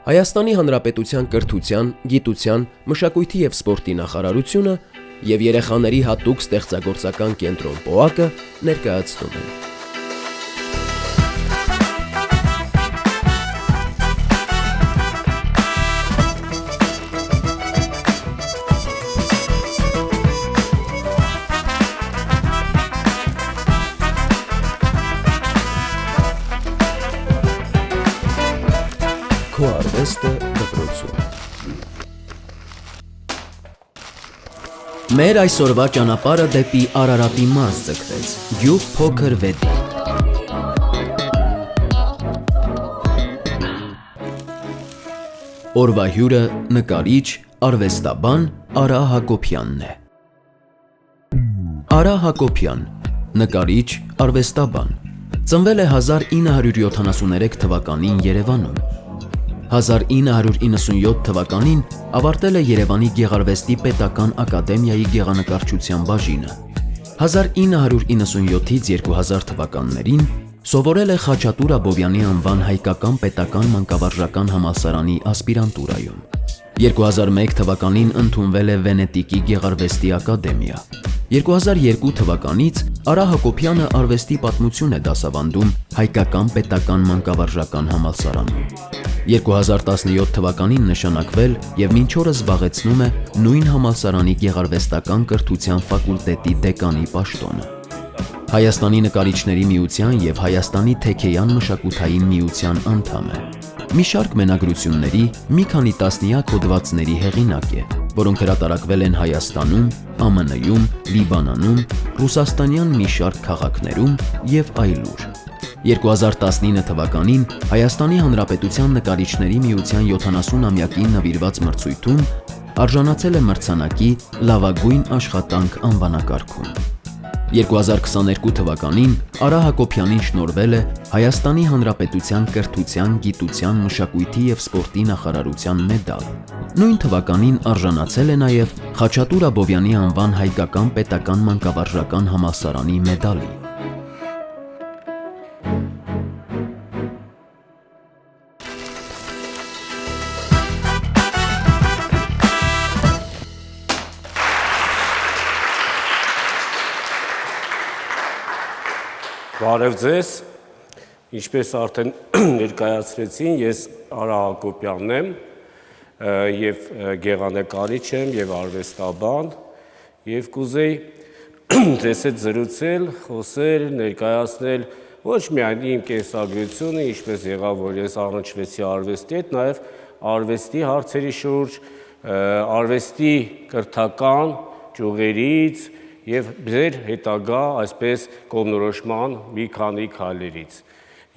Հայաստանի Հանրապետության կրթության, գիտության, մշակույթի և սպորտի նախարարությունը և երեխաների հատուկ ստեղծագործական կենտրոն ՊՕԱԿ-ը ներկայացնում են։ Քո արվեստը դպրոցում։ Մեր այսօրվա ճանապարհը դեպի Արարատի մարզ ձգվեց, գյուղ փոքր վետի։ Օրվա հյուրը նկարիչ, արվեստաբան Արա Հակոբյանն է։ Արա Հակոբյան, նկարիչ, արվեստաբան, ծնվել է 1973 թվականին Երևանում։ 1997 թվականին ավարտել է Երևանի Գեղարվեստի պետական ակադեմիայի գեղանկարչության բաժինը։ 1997-ից 2000 թվականներին սովորել է Խաչատուր Աբովյանի անվան հայկական պետական մանկավարժական համալսարանի ասպիրանտուրայում։ 2001 թվականին ընդունվել է Վենետիկի Գեղարվեստի ակադեմիա։ 2002 թվականից Արա Հակոբյանը արվեստի պատմություն է դասավանդում Հայկական պետական մանկավարժական համալսարանում։ 2017 թվականին նշանակվել և մինչ օրս զբաղեցնում է նույն համալսարանի գեղարվեստական կրթության ֆակուլտետի դեկանի պաշտոնը։ Հայաստանի նկարիչների միության և Հայաստանի թեքեյան մշակութային միության անդամ է։ Մի շարք մենագրությունների, մի քանի տասնյակ հոդվածների հեղինակ է, որոնք հրատարակվել են Հայաստանում, ԱՄՆ-ում, Լիբանանում, ռուսաստանյան մի շարք քաղաքներում և այլուր։ 2019 թվականին Հայաստանի Հանրապետության նկարիչների միության 70-ամյակին նվիրված մրցույթում արժանացել է մրցանակի «Լավագույն աշխատանք» անվանակարգում։ 2022 թվականին Արա Հակոբյանին շնորհվել է Հայաստանի Հանրապետության կրթության, գիտության, մշակույթի և սպորտի նախարարության մեդալ։ Նույն թվականին արժանացել է նաև Խաչատուր Աբովյանի անվան հայկական պետական մանկավարժական համալսարանի մեդալի։ Բարև ձեզ, ինչպես արդեն ներկայացրեցին, ես Արա Հակոբյանն եմ և գեղանկարիչ եմ և արվեստաբան և կուզեի ձեզ հետ զրուցել, խոսել, ներկայացնել ոչ միայն իմ կենսագրությունը, ինչպես եղավ, որ ես առնչվեցի արվեստի հետ, նաև արվեստի հարցերի շուրջ, արվեստի կրթական ճյուղերից և ձեր հետագա այսպես կողմնորոշման մի քանի քայլերից։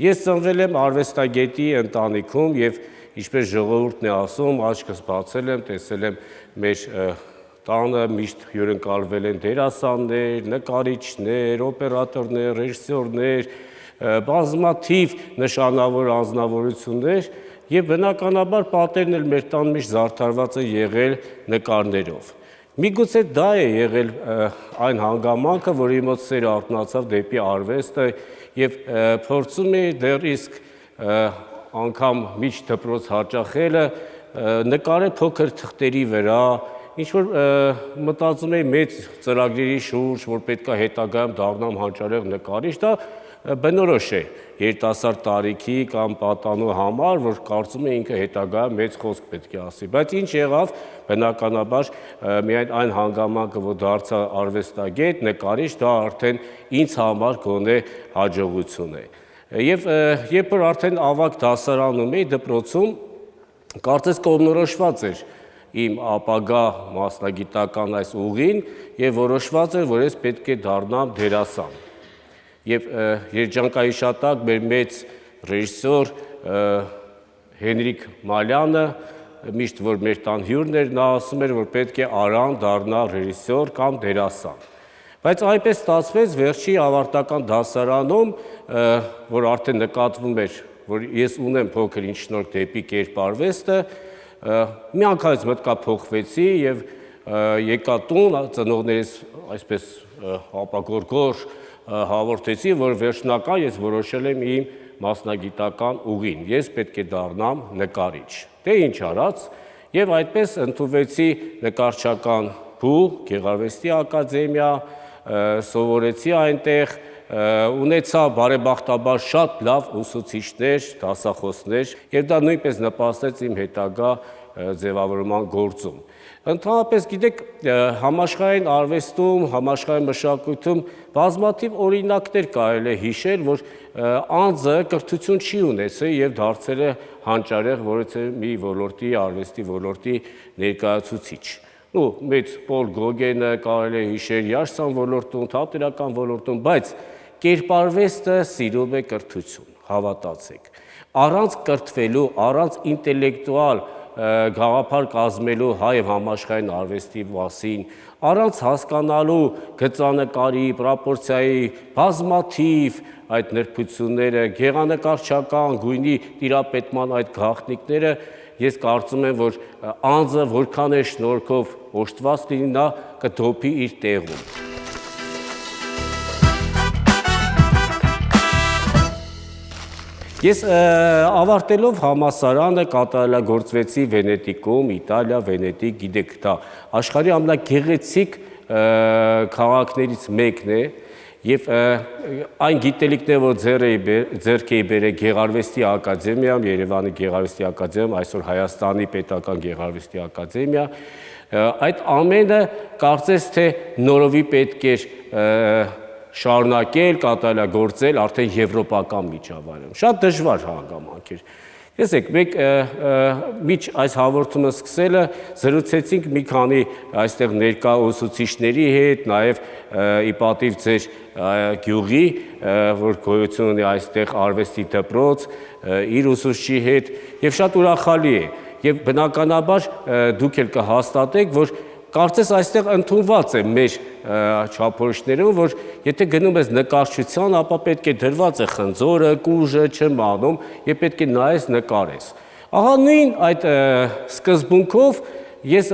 Ես ծնվել եմ արվեստագետի ընտանիքում և ինչպես ժողովուրդն է ասում, աչքս բացել եմ, տեսել եմ մեր տանը միշտ հյուրընկալվել են դերասաններ, նկարիչներ, օպերատորներ, ռեժիսորներ, բազմաթիվ նշանավոր անձնավորություններ և բնականաբար պատերն էլ մեր տան միշտ զարդարված է եղել նկարներով։ Միգուցե դա է եղել այն հանգամանքը, որի մոտ սերը արթնացավ դեպի արվեստը և փորձում էի դեռ իսկ անգամ միջ դպրոց հաճախելը նկարել փոքր թղթերի վրա, ինչ-որ մտածում էի մեծ ծրագրերի շուրջ, որ պետք է հետագայում դառնամ հանճարեղ նկարիչ, դա բնորոշ է երիտասարդ տարիքի կամ պատանու համար, որ կարծում է ինքը հետագայում մեծ խոսք պետք է ասի, բայց ինչ եղավ, բնականաբար միայն այն հանգամանքը, որ դարձա արվեստագետ, նկարիչ, դա արդեն ինձ համար գոնե հաջողություն է։ Եվ երբ որ արդեն ավագ դասարանում էի դպրոցում, կարծես կողմնորոշված էր իմ ապագա մասնագիտական այս ուղին և որոշված էր, որ ես պետք է դառնամ դերասան։ Եվ երջանկահիշատակ մեր մեծ ռեժիսոր Հենրիկ Մալյանը, միշտ որ մեր տան հյուրն էր, նա ասում էր, որ պետք է Արան դառնա ռեժիսոր կամ դերասան։ Բայց այնպես ստացվեց վերջի ավարտական դասարանում, որ արդեն նկատվում էր, որ ես ունեմ փոքր ինչ շնորհք դեպի կերպարվեստը, միանգամից մտքա փոխվեցի և եկա տուն, ծնողներիս այսպես հապագորգոր հաղորդեցի, որ վերջնական ես որոշել եմ իմ մասնագիտական ուղին, ես պետք է դառնամ նկարիչ։ Դե ինչ արած, եւ այդպես ընդունվեցի նկարչական փուլ, Գեղարվեստի ակադեմիա, սովորեցի այնտեղ, ունեցա բարեբախտաբար շատ լավ ուսուցիչներ, դասախոսներ, եւ դա նույնպես նպաստեց իմ հետագա ձևավորման գործում։ Ընդհանրապես գիտեք, համաշխարհային արվեստում, համաշխարհային մշակույթում բազմաթիվ օրինակներ կարելի է հիշել, որ անձը կրթություն չի ունեցել եւ դարձել է հանճարեղ որևէ մի ոլորտի, արվեստի ոլորտի ներկայացուցիչ։ Մեծ Պոլ Գոգենը կարելի է հիշել երաժշտության ոլորտում, թատերական ոլորտում, բայց կերպարվեստը սիրում է կրթություն, հավատացեք։ Առանց կրթվելու, առանց ինտելեկտուալ գաղափար կազմելու հայ եւ համաշխարհային արվեստի մասին, առանց հասկանալու գծանկարի, պրոպորցիայի, բազմաթիվ այդ նրբությունները, գեղանկարչական գույնի տիրապետման այդ գաղտնիքները, ես կարծում եմ, որ անձը որքան է շնորհքով օժտված լինի, նա կդոփի իր տեղում։ Ես ավարտելով համալսարանը կատարելագործվեցի Վենետիկում, Իտալիա, Վենետիկ, գիտեք, դա աշխարհի ամենագեղեցիկ քաղաքներից մեկն է, եւ այն գիտելիքները, որ ձեռք էի բերել Գեղարվեստի ակադեմիայում, Երևանի Գեղարվեստի ակադեմիայում, այսօր Հայաստանի Պետական Գեղարվեստի ակադեմիա, այդ ամենը կարծես թե նորովի պետք էր շարունակել, կատարելագործել արդեն եվրոպական միջավայրում։ Շատ դժվար հանգամանք էր։ Տեսեք, մենք միջ այս հաղորդումը սկսելը զրուցեցինք մի քանի այստեղ ներկա ուսուցիչների հետ, նաև ի պատիվ ձեր գյուղի, որ գոյություն ունի այստեղ արվեստի դպրոց, իր ուսուցչի հետ, եւ շատ ուրախալի է։ Եվ բնականաբար դուք էլ կհաստատեք, որ կարծես այստեղ ընդունված է մեր չափորոշիչներում, որ եթե գնում ես նկարչության, ապա պետք է դրված է խնձորը, կուժը, չմանում, եւ պետք է նայես նկարես։ Ահա նույն այդ սկզբունքով ես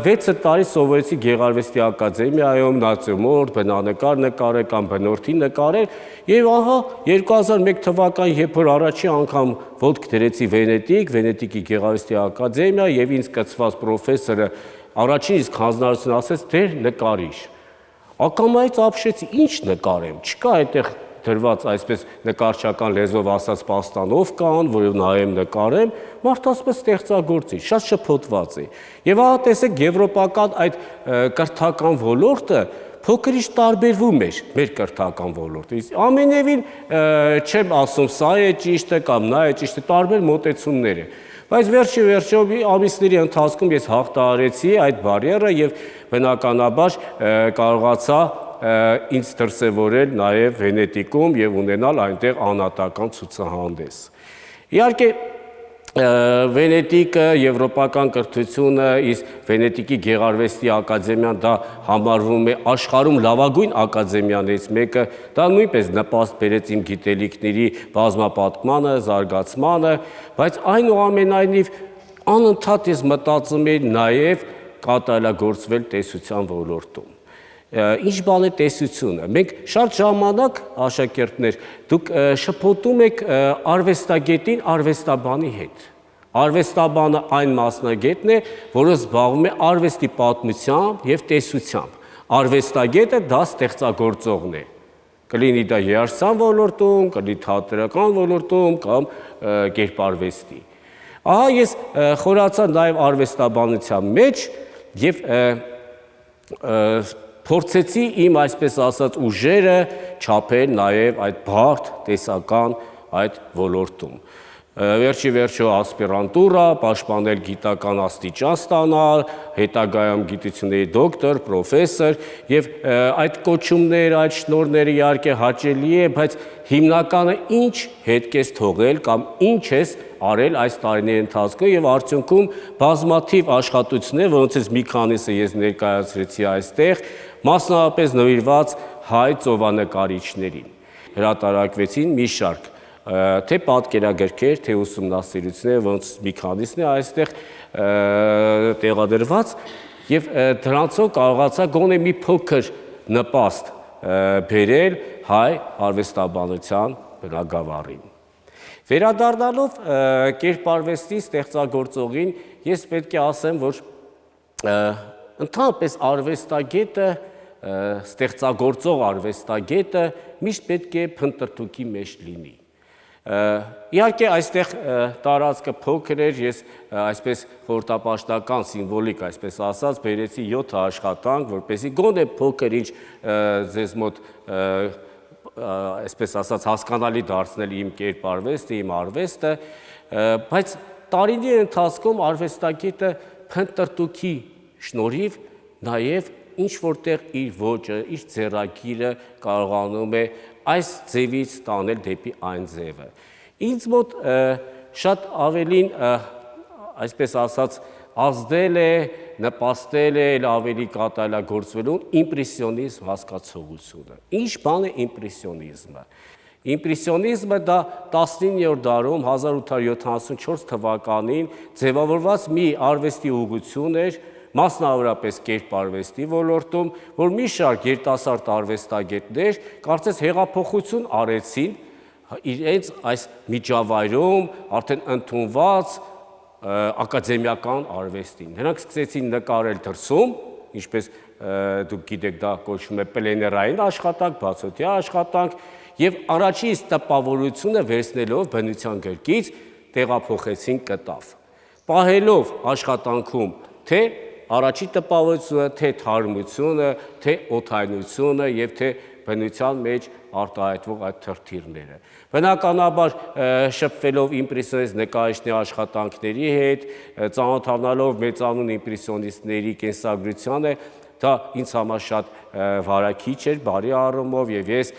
6 տարի սովորեցի Գեղարվեստի ակադեմիայում, նացյոնալ, բնանկար նկարել կամ բնորդի նկարել, եւ ահա 2001 թվականին, երբ որ առաջի անգամ ոտք դրեցի Վենետիկի Գեղարվեստի ակադեմիա, եւ ինձ կցված պրոֆեսորը առաջին իսկ հանձնարարություն ասեց դեր նկարիչ։ Ակամայից ապշեցի, ինչ նկարեմ, չկա այդտեղ դրված այսպես նկարչական լեզվով ասած պաստանով կան, որով նայեմ նկարեմ, մարդ ասպես ստեղծագործի, շատ շփոթված է։ Եվ ահա տեսեք եվրոպական այդ կրթական ոլորտը փոքրիչ տարբերվում էր մեր կրթական ոլորտից։ Ամենևին չեմ ասում սա է ճիշտը կամ նա է ճիշտը, տարբեր մոտեցումներ է։ Բայց վերջի ամիսների ընթացքում ես հաղթահարեցի այդ բարիերը եւ բնականաբար կարողացա ինձ դրսևորել նաև Վենետիկում եւ ունենալ այնտեղ անհատական ցուցահանդես։ Իհարկե Վենետիկը, եվրոպական կրթությունը, իսկ Վենետիկի Գեղարվեստի ակադեմիան դա համարվում է աշխարհում լավագույն ակադեմիաներից մեկը, դա նույնպես նպաստ բերեց իմ գիտելիքների բազմապատկմանը, զարգացմանը, բայց այնուամենայնիվ անընդհատ ես մտածում էի նաև կատարելագործվել տեսության ոլորտում։ Ինչ բան է տեսությունը։ Մենք շատ ժամանակ, աշակերտներ, դուք շփոթում եք արվեստագետին արվեստաբանի հետ։ Արվեստաբանը այն մասնագետն է, որը զբաղվում է արվեստի պատմությամբ եւ տեսությամբ։ Արվեստագետը դա ստեղծագործողն է։ Կլինի դա երաժշտության ոլորտում, կլինի թատերական ոլորտում կամ կերպարվեստի։ Ահա ես խորացա նաև արվեստաբանության մեջ եւ փորձեցի իմ այսպես ասած ուժերը չափել նաև այդ բարդ տեսական այդ ոլորտում։ Վերջիվերջո ասպիրանտուրա, պաշտպանել գիտական աստիճան ստանալ, հետագայում գիտությունների դոկտոր, պրոֆեսոր եւ այդ կոչումները, այդ շնորհները իհարկե հաճելի է, բայց հիմնականը ինչ հետք ես թողել կամ ինչ ես արել այս տարիների ընթացքում եւ արդյունքում բազմաթիվ աշխատություններ, որոնցից մի քանիսը ես ներկայացրեցի այստեղ, մասնավորապես նվիրված հայ ծովանկարիչներին։ Հրատարակվեցին մի շարք թե պատկերագրքեր, թե ուսումնասիրություններ, որոնց մի քանիսն է այստեղ տեղադրված եւ դրանցով կարողացա գոնե մի փոքր նպաստ բերել հայ արվեստաբանության բնագավառին։ Վերադառնալով կերպարվեստի ստեղծագործողին, ես պետք է ասեմ, որ ընդհանրապես արվեստագետը, ստեղծագործող արվեստագետը միշտ պետք է փնտրտուքի մեջ լինի։ Իհարկե այստեղ տարածքը փոքր էր, ես այսպես խորհրդապաշտական սիմվոլիկ, այսպես ասած, բերեցի 7 աշխատանք, որպեսզի գոնե փոքր ինչ ձեզ մոտ այսպես ասած հասկանալի դարձնել իմ կերպարվեստը, իմ արվեստը, բայց տարիների ընթացքում արվեստագետը փնտրտուքի շնորհիվ նաև ինչ որտեղ իր ոճը, իր ձեռագիրը կարողանում է այս ձևից տանել դեպի այն ձևը։ Ինձ մոտ շատ ավելին, այսպես ասած, ազդել է, նպաստել է, ավելի կատարելագործվելուն իմպրեսիոնիզմ հասկացողությունը։ Ինչ բան է իմպրեսիոնիզմը։ Իմպրեսիոնիզմը դա 19-րդ դարում 1874 թվականին ձևավորված մի արվեստի ուղղություն էր, մասնավորապես կերպարվեստի ոլորտում, որ մի շարք երիտասարդ արվեստագետներ կարծես հեղափոխություն արեցին իրենց այս միջավայրում արդեն ընդունված ակադեմիական արվեստին։ Նրանք սկսեցին նկարել դրսում, ինչպես դուք գիտեք, դա կոչվում է պլեներային աշխատանք, բացօթյա աշխատանք, եւ առաջին տպավորությունը վերցնելով բնության գրկից տեղափոխեցին կտավ, պահելով աշխատանքում թե առաջի տպավորությունը, թե թարմությունը, թե օդայնությունը եւ թե բնության մեջ արտահայտվող այդ թրթիռները։ Բնականաբար շփվելով իմպրեսիոնիստ նկարիչների աշխատանքների հետ, ծանոթանալով մեծանուն իմպրեսիոնիստների կենսագրությանը, դա ինձ համար շատ վարակիչ էր բարի առումով եւ ես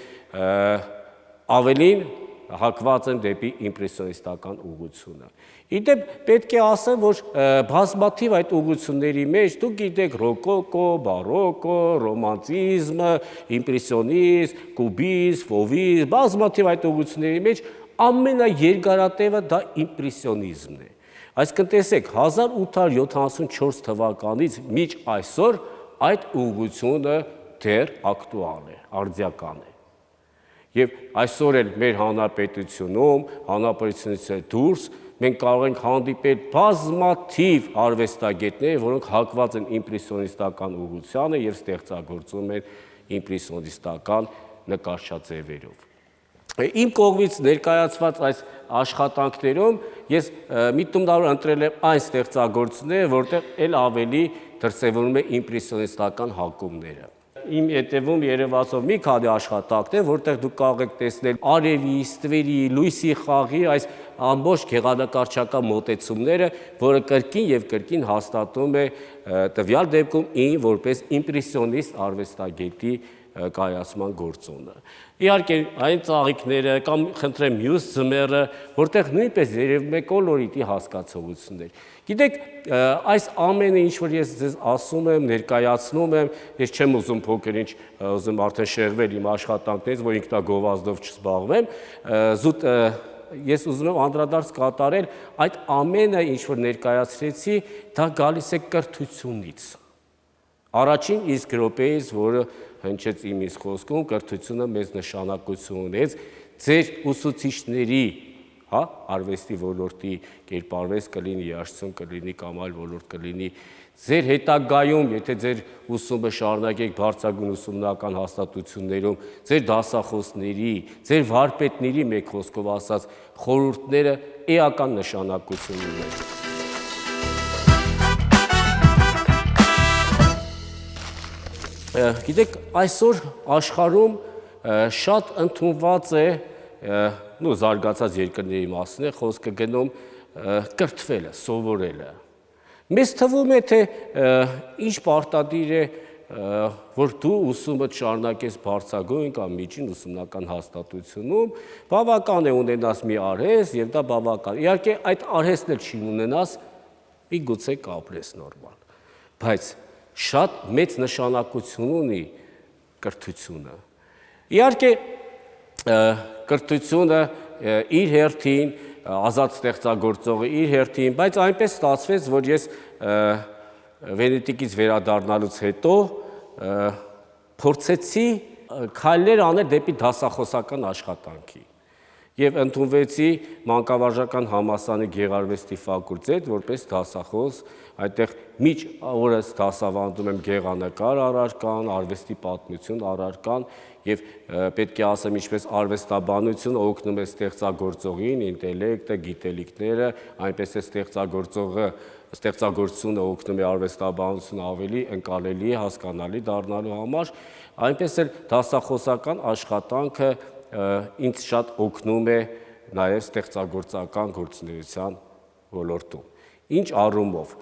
ավելին հակված եմ դեպի իմպրեսիոնիստական ուղղությունը։ Իդեպ պետք է ասեմ, որ բազմաթիվ այդ ուղղությունների մեջ դուք գիտեք ռոկոկո, բարոկո, ռոմանտիզմը, իմպրեսիոնիզմ, կուբիզմ, ֆովիզմ, բազմաթիվ այդ ուղղությունների մեջ ամենաերկարատևը դա իմպրեսիոնիզմն է։ Այսինքն տեսեք 1874 թվականից մինչ այսօր այդ ուղղությունը դեռ ակտուալ է, արդիական է։ Եվ այսօր էլ մեր հանրապետությունում, հանրապետությունից դուրս մենք կարող ենք հանդիպել բազմաթիվ արվեստագետներ, որոնք հակված են իմպրեսիոնիստական ուղղությանը եւ ստեղծագործում են իմպրեսիոնիստական նկարչաձևերով։ Իմ կողմից ներկայացված այս աշխատանքներում ես միտումնավոր ընտրել եմ այն ստեղծագործությունները, որտեղ էլ ավելի դրսևորվում է իմպրեսիոնիստական հակումները։ Իմ հետևում երևացող մի քանի աշխատանքներ, որտեղ դուք կարող եք տեսնել արևի, ստվերի, լույսի խաղի այս ամբողջ գեղանկարչական մոտեցումները, որը կրկին եւ կրկին հաստատում է տվյալ դեպքում ին որպես իմպրեսիոնիստ արվեստագետի կայացման գործոնը։ Իհարկե այն ծաղիկները կամ խնդրեմ մյուս ձմեռը, որտեղ նույնպես երևում է կոլորիտի հասկացողություններ։ Գիտեք, այս ամենը ինչ որ ես ձեզ ասում եմ, ներկայացնում եմ, ես չեմ ուզում փոքր ինչ ուզում արդեն շեղվել իմ աշխատանքներից, որ ինքնագովազդով չզբաղվեմ, զուտ ես ուզում եմ անդրադարձ կատարել այդ ամենը ինչ որ ներկայացրեցի, դա գալիս է կրթությունից։ Առաջին իսկ րոպեից, որը հնչեց իմ իսկ խոսքում, կրթությունը մեծ նշանակություն ունեց ձեր ուսուցիչների, հա, արվեստի ոլորտի կերպարվեստ կլինի, երաժշտություն կլինի կամ այլ ոլորտ կլինի, ձեր հետագայում, եթե ձեր ուսումը շարունակեք բարձրագույն ուսումնական հաստատություններում, ձեր դասախոսների, ձեր վարպետների մեկ խոսքով ասած խորհուրդները էական նշանակություն ունեն։ Գիտեք, այսօր աշխարհում շատ ընդունված է, զարգացած երկրների մասին է խոսքը գնում, կրթվելը, սովորելը։ Մեզ թվում է, թե ինչ պարտադիր է, որ դու ուսումդ շարունակես բարձրագույն կամ միջին ուսումնական հաստատությունում, բավական է ունենաս մի արհեստ եւ դա բավական։ Իհարկե այդ արհեստն էլ չի ունենաս, միգուցե կապրես նորմալ, բայց շատ մեծ նշանակություն ունի կրթությունը։ Իհարկե կրթությունը իր հերթին, ազատ ստեղծագործողը իր հերթին, բայց այնպես ստացվեց, որ ես Վենետիկից վերադառնալուց հետո փորձեցի քայլեր անել դեպի դասախոսական աշխատանքի։ եւ ընդունվեցի մանկավարժական համալսարանի գեղարվեստի ֆակուլտետ որպես դասախոս, այդտեղ միջ օրս դասավանդում եմ գեղանկար առարկան, արվեստի պատմություն առարկան եւ պետք է ասեմ ինչպես արվեստաբանությունը օգնում է ստեղծագործողին, ինտելեկտը, գիտելիքները, այնպես է ստեղծագործությունը օգնում է արվեստաբանությունը ավելի ընկալելի, հասկանալի դառնալու համար, այնպես էլ դասախոսական աշխատանքը ինձ շատ օգնում է նաև ստեղծագործական գործունեության ոլորտում։ Ինչ առումով,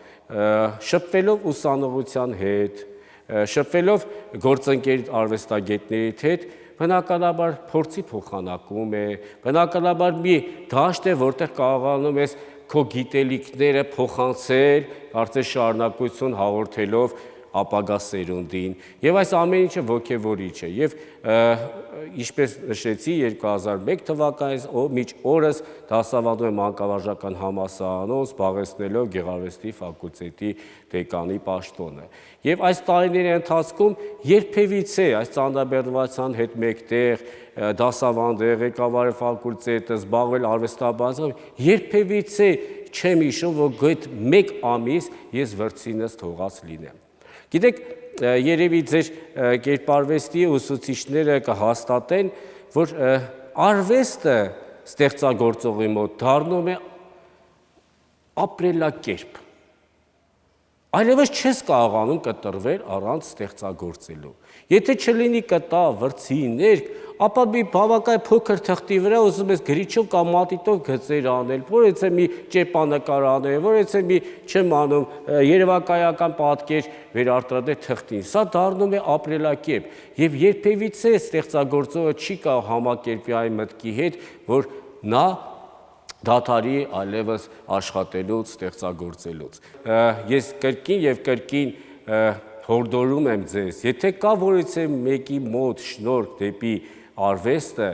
շփվելով ուսանողության հետ, շփվելով գործընկեր արվեստագետների հետ, բնականաբար փորձի փոխանակում է, բնականաբար մի դաշտ է, որտեղ կարողանում ես քո գիտելիքները փոխանցել, կարծես շարունակություն հաղորդելով ապագա սերունդին, եւ այս ամեն ինչը ոգևորիչ է, եւ ինչպես նշեցի 2001 թվականից միջ օրս դասավանդում եմ մանկավարժական համալսարանում, զբաղեցնելով գեղարվեստի ֆակուլտետի դեկանի պաշտոնը։ Եվ այս տարիների ընթացքում երբևիցե այս ծանրաբեռնվածության հետ մեկտեղ դասավանդել, ղեկավարել ֆակուլտետը, զբաղվել արվեստաբանությամբ, երբևիցե չեմ հիշում, որ գոյ մեկ ամիս ես վրձինս թողած լինեմ։ Գիտեք, երևի ձեր կերպարվեստի ուսուցիչները կհաստատեն, որ արվեստը ստեղծագործողի մոտ դառնում է ապրելակերպ։ Այլևս չես կարողանում կտրվել առանց ստեղծագործելու։ Եթե չլինի կտա, վրձիներ, ապա մի բավական փոքր թղթի վրա ուզում ես գրիչով կամ մատիտով գծեր անել, որից է մի ճեպանկար անել, որից է մի, չեմ անում, երևակայական պատկեր վերարտադրել թղթին։ Սա դառնում է ապրելակերպ, եւ երբևիցե ստեղծագործողը չի կարող համակերպի այն մտքի հետ, որ նա դադարի այլևս աշխատելուց, ստեղծագործելուց։ Ես կրկին եւ կրկին հորդորում եմ ձեզ, եթե կա որից է մեկի մոտ շնորհք դեպի արվեստը,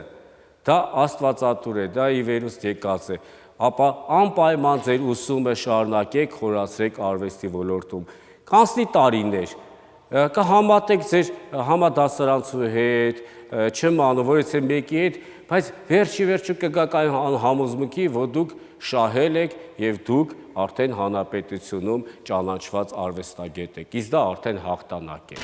դա աստվածատուր է, դա ի վերուստ եկած է, ապա անպայման ձեր ուսումը շարունակեք, խորացրեք արվեստի ոլորտում։ Կանցնի տարիներ, կհամատեք ձեր համադասարանցու հետ, չեմ անում, որից է մեկի հետ, բայց վերջի կգաք այն համոզմունքի, որ դուք շահել եք եւ դուք արդեն հանրապետությունում ճանաչված արվեստագետ եք, իսկ դա արդեն հաղթանակ է։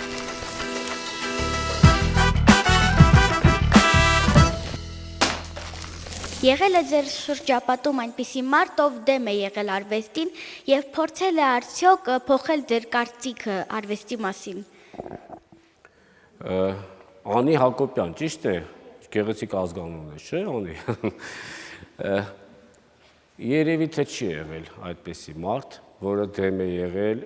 Եղել է ձեր շրջապատում այնպիսի մարդ, ով դեմ է եղել արվեստին եւ փորձել է արդյոք փոխել ձեր կարծիքը արվեստի մասին։ Անի Հակոբյան, ճիշտ է, գեղեցիկ ազգանուն է, չէ՞, Անի։ Երևի թե չի եղել այդպիսի մարդ, որը դեմ է եղել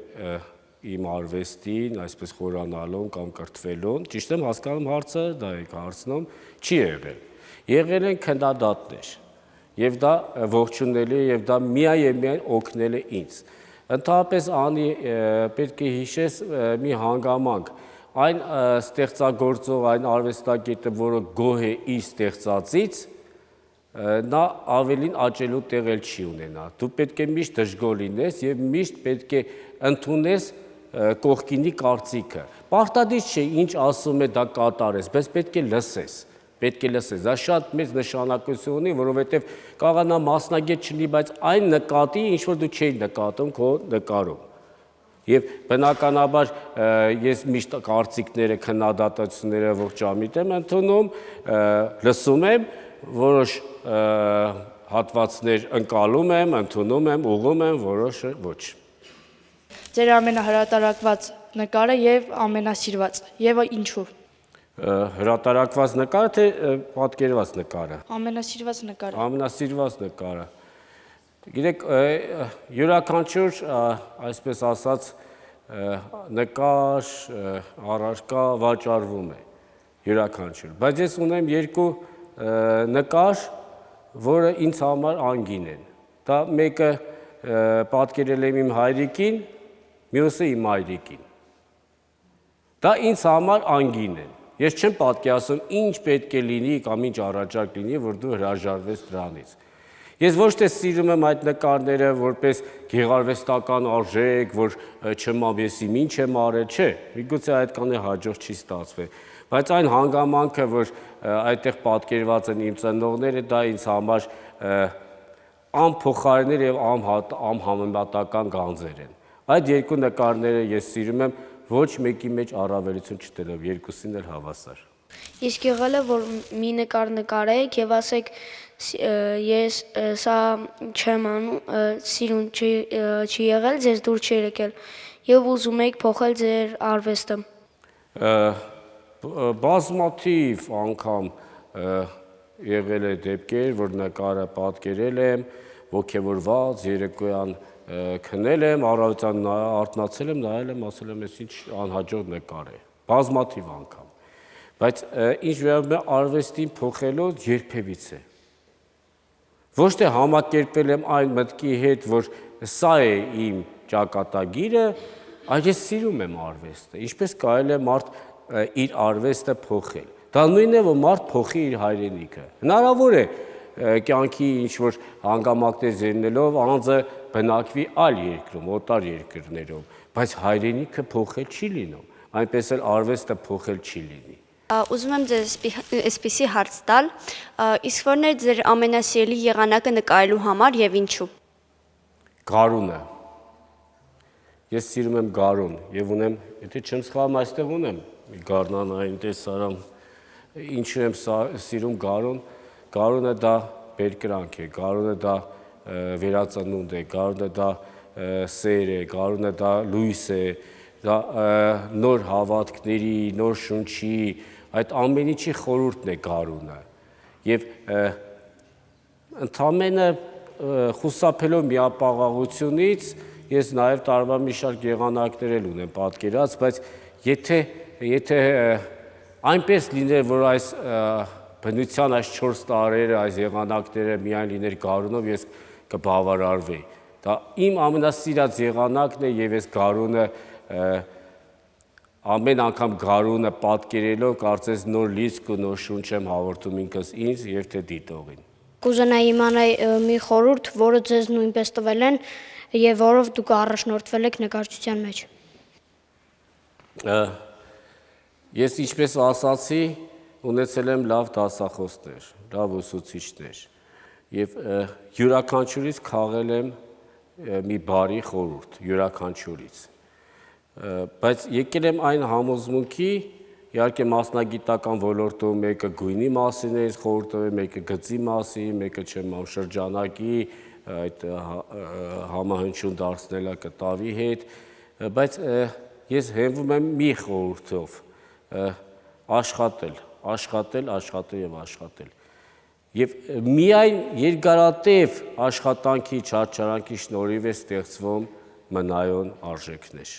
իմ արվեստին, այսպես խորանալուն կամ կրթվելուն, ճիշտ եմ հասկանում հարցը, դա եք հարցնում, չի եղել։ Եղել են քննադատներ, եւ դա ողջունելի է, եւ դա միայն օգնել է ինձ։ Ընդհանրապես Անի պետք է հիշես մի հանգամանք, այն ստեղծագործող, այն արվեստագետը, որը գոհ է իր ստեղծածից, նա ավելին աճելու տեղ էլ չի ունենա։ Դու պետք է միշտ դժգոհ լինես եւ միշտ պետք է ընդունես կողքինի կարծիքը։ Պարտադիր չէ ինչ ասում է դա կատարես, բայց պետք է լսես։ Պետք է լսես, դա շատ մեծ նշանակություն ունի, որովհետև կարողանա մասնագետ չլինի, բայց այն նկատի, ինչ որ դու չէի նկատում քո նկարում։ Եվ բնականաբար ես միշտ կարծիքները, քննադատությունները ողջամիտ եմ ընդունում, լսում եմ, որոշ հատվածներ ընկալում եմ, ընդունում եմ, ուղղում եմ, որոշը ոչ։ Ձեր ամենահրատարակված նկարը եւ ամենասիրված, եւ ինչու։ Հրատարակված նկարը թե պատկերված նկարը։ Ամենասիրված նկարը։ Ամենասիրված նկարը։ Գիտեք, յուրաքանչյուր, այսպես ասած, նկար, առարկա վաճառվում է, յուրաքանչյուր։ Բայց ես ունեմ երկու նկար, որը ինձ համար անգին են։ Դա մեկը պատկերել եմ իմ հայրիկին, մյուսը իմ մայրիկին։ Դա ինձ համար անգին են։ Ես չեմ պատկերացնում ինչ պետք է լինի կամ ինչ առաջարկ լինի, որ դու հրաժարվես դրանից։ Ես ոչ թե սիրում եմ այդ նկարները որպես գեղարվեստական արժեք, որ չմամ ես իմ ինչ եմ արել, չէ, միգուցե այդ կանը հաջող չի ստացվել, Բայց այն հանգամանքը, որ այդտեղ պատկերված են իմ ծնողները, դա ինձ համար անփոխարինել եւ անհամեմատական գանձեր են։ Այդ երկու նկարները ես սիրում եմ ոչ մեկի մեջ առավելություն չտելով, երկուսին էլ հավասար։ Իսկ եղել է, որ մի նկար նկարեք եւ ասեք ես սա չեմ անում, սիրուն չի եղել, ձեզ դուր չի եկել եւ ուզում եք փոխել ձեր արվեստը։ Բազմաթիվ անգամ եղել է դեպքեր, որ նկարը պատկերել եմ, ոգևորված, երեկոյան քնել եմ, առավոտյան արթնացել եմ, նայել եմ, ասել եմ, ես ինչ անհաջող նկար է, բազմաթիվ անգամ, բայց ինչ վերաբերում է արվեստին փոխելով երբևիցե։ Ոչ թե համակերպել եմ այն մտքի հետ, որ սա է իմ ճակատագիրը, այլ ես սիրում եմ արվեստը, ինչպես կարելի է մարդ իր արվեստը փոխել։ Դա նույնն է, որ մարդ փոխի իր հայրենիքը։ Հնարավոր է կյանքի ինչ-որ հանգամանքներ ելնելով անձը բնակվի այլ երկրում, օտար երկրներում, բայց հայրենիքը փոխել չի լինում, այնպես էլ արվեստը փոխել չի լինի։ Ուզում եմ ձեզ այսպիսի հարց տալ, իսկ որն է ձեր ամենասիրելի եղանակը նկարելու համար եւ ինչու։ Գարունը։ Ես սիրում եմ գարուն եւ ունեմ, եթե չեմ սխալվում, այստեղ ունեմ գարնանային տեսարան, ինչու եմ սիրում գարուն, գարունը դա բերկրանք է, գարունը դա վերածնունդ է, գարունը դա սեր է, գարունը դա լույս է, դա նոր հավատքների, նոր շունչի, այդ ամեն ինչի խորհուրդն է գարունը։ Եվ ընդամենը խուսափելով միապաղաղությունից ես նաև տարվա մի շարք եղանակներ էլ ունեմ պատկերած, բայց եթե այնպես լիներ, որ այս բնության այս 4 տարերը, այս եղանակները միայն լիներ գարունով, ես կբավարարվեի։ Դա իմ ամենասիրած եղանակն է եւ ես գարունը ամեն անգամ գարունը պատկերելով կարծես նոր լիցք ու նոր շունչ եմ հաղորդում ինքս ինձ եւ թե դիտողին։ Կուզենայի իմանալ մի խորհուրդ, որը ձեզ նույնպես տվել են եւ որով դուք առաջնորդվել եք նկարչության մեջ։ Ես ինչպես ասացի, ունեցել եմ լավ դասախոսներ, լավ ուսուցիչներ եւ յուրաքանչյուրից քաղել եմ մի բարի խորհուրդ, յուրաքանչյուրից։ Բայց եկել եմ այն համոզմունքի, իհարկե մասնագիտական ոլորտում մեկը գույնի մասին է խորհուրդ տվել, մեկը գծի մասին, մեկը չեմ շրջանակի, այդ համահնչյուն դարձնելը կտավի հետ, բայց ես հենվում եմ մի խորհրդով, աշխատել եւ աշխատել։ Եվ միայն երկարատև աշխատանքի չարչարանքի շնորհիվ է ստեղծվում մնայուն արժեքներ։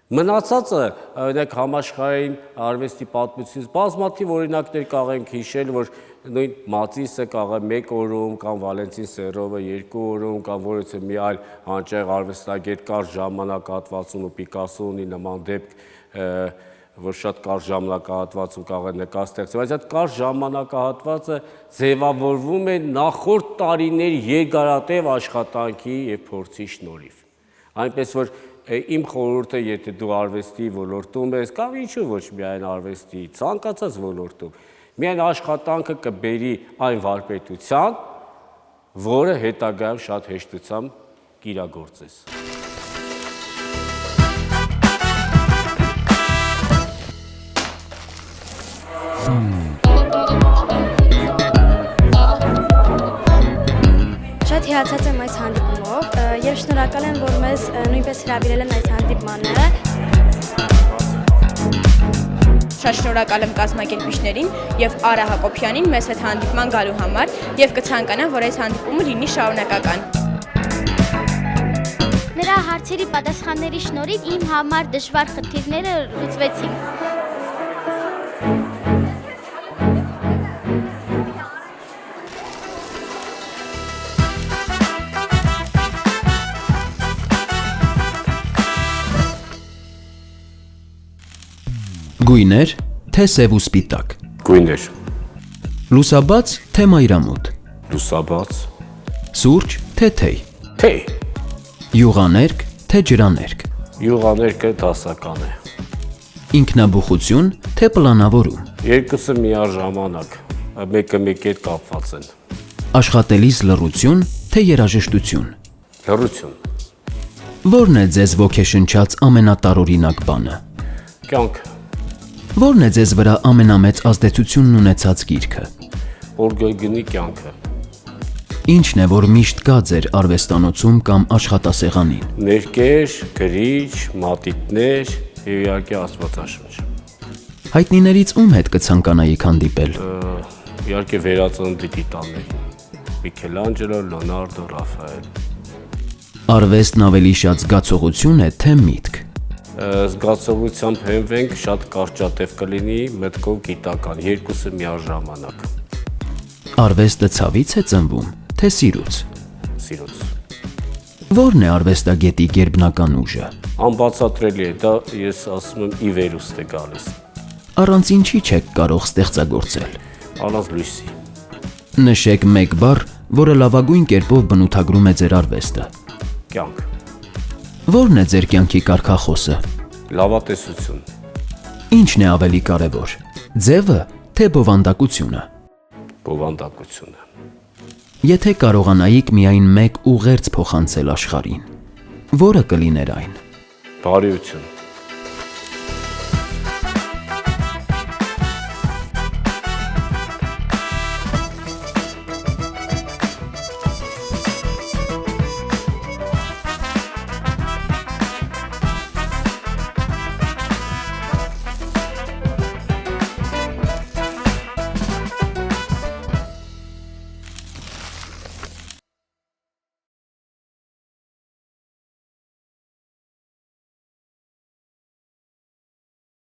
Մնացածը, օրինակ համաշխարհային արվեստի պատմությունից բազմաթիվ օրինակներ կարող ենք հիշել, որ նույն Մատիսը կարող է 1 օրում, կամ Վալենտին Սերովը 2 օրում, կամ որևէ մի այլ հանճեղ արվեստագետ կարճ ժամանակահատվածում ու Պիկասո ունի նման դեպք, որ շատ կարճ ժամանակահատվածում կարող է նկար ստեղծել, բայց այդ կարճ ժամանակահատվածը ձևավորվում է նախորդ տարիների երկարատև աշխատանքի եւ փորձի շնորհիվ։ Այնպես որ իմ խորհուրդը, եթե դու արվեստի ոլորտում ես, կամ ինչու ոչ միայն արվեստի, ցանկացած ոլորտում, միայն աշխատանքը կբերի այն վարպետության, որը հետագայում շատ հեշտությամբ կիրագործես։ Շատ հիացած եմ այս հանդիպումով եւ շնորհակալ եմ, որ մեզ նույնպես հրավիրել են այս հանդիպմանը։ Շատ շնորհակալ եմ կազմակերպիչներին եւ Արա Հակոբյանին մեզ հետ հանդիպման գալու համար եւ կցանկանամ, որ այս հանդիպումը լինի շարունակական։ Նրա հարցերի պատասխանների շնորհիվ իմ համար դժվար խնդիրները լուծվեցին։ Գույներ, թե սև ու սպիտակ։ Գույներ։ Լուսաբաց, թե մայրամուտ։ Լուսաբաց։ Սուրճ, թե թեյ։ Թեյ։ Յուղաներկ, թե ջրաներկ։ Յուղաներկը դասական է։ Ինքնաբուխություն, թե պլանավորում։ Երկուսը միաժամանակ, մեկը մեկի հետ կապված են։ Աշխատելիս լռություն, թե երաժշտություն։ Լռություն, Որն է ձեզ ոգեշնչած ամենատարօրինակ բանը։ կյանքը, Որն է ձեզ վրա ամենամեծ ազդեցությունն ունեցած գիրքը։ որ գնի կյանքը, Ինչն է, որ միշտ կա ձեր արվեստանոցում կամ աշխատասեղանին։ ներկեր, գրիչ, մատիտներ եւ իհարկե Աստվածաշունչ։ Հայտնիներից ում հետ կցանկանայիք հանդիպել։ Իհարկե վերածննդի տիտաններին։ Միքելանջելո, Լեոնարդո, Ռաֆայել։ Արվեստն ավելի շատ զգացողություն է, թե միտք։ Զգացողությամբ հենվենք, շատ կարճատև կլինի, մտքով գիտական, երկուսը միաժամանակ։ Արվեստը ցավից է ծնվում, թե սիրուց։ Սիրուց։ Որն է արվեստագետի գերբնական ուժը։ Անբացատրելի է, դա ես ասում եմ ի վերուստ է գալիս։ Առանց ինչի չեք կարող ստեղծագործել։ Առանց լույսի, Նշեք մեկ բառ, որը լավագույն կերպով բնութագրում է ձեր արվեստը։ կյանք, Որն է ձեր կյանքի կարգախոսը։ լավատեսություն, Ինչն է ավելի կարևոր։ Ձևը, թե բովանդակությունը։ բովանդակությունը, Եթե կարողանայիք միայն մեկ ուղերձ փոխանցել աշխարհին, որը կլիներ այն։ բարիություն,